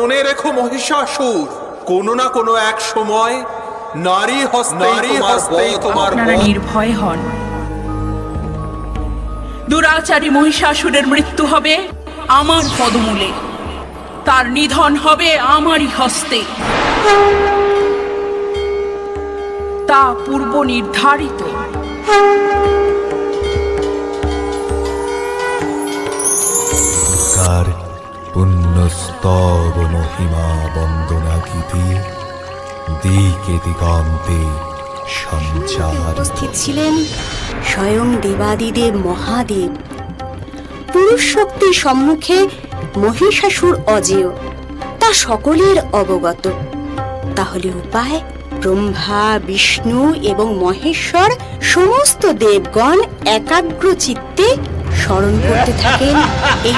মনে রেখো মহিষাসুর, কোনো না কোনো এক সময় নারী হস্তে তোমার আপনারা নির্ভয় হন। দুরাচারী মহিষাসুরের মৃত্যু হবে আমার পদমূলে, তার নিধন হবে আমারই হস্তে। তা পূর্ব নির্ধারিত। কার পুণ্যস্তব মহিমা বন্দনা গীতি দিকে দিগন্তে সঞ্চার। উপস্থিত ছিলেন স্বয়ং দেবাদিদেব মহাদেব। পুরুষ শক্তির সম্মুখে মহিষাসুর অজেয়, তা সকলের অবগত। তাহলে উপায়, ব্রহ্মা, বিষ্ণু এবং মহেশ্বর সমস্ত দেবগণ একাগ্র চিত্তে স্মরণ করতে থাকেন এই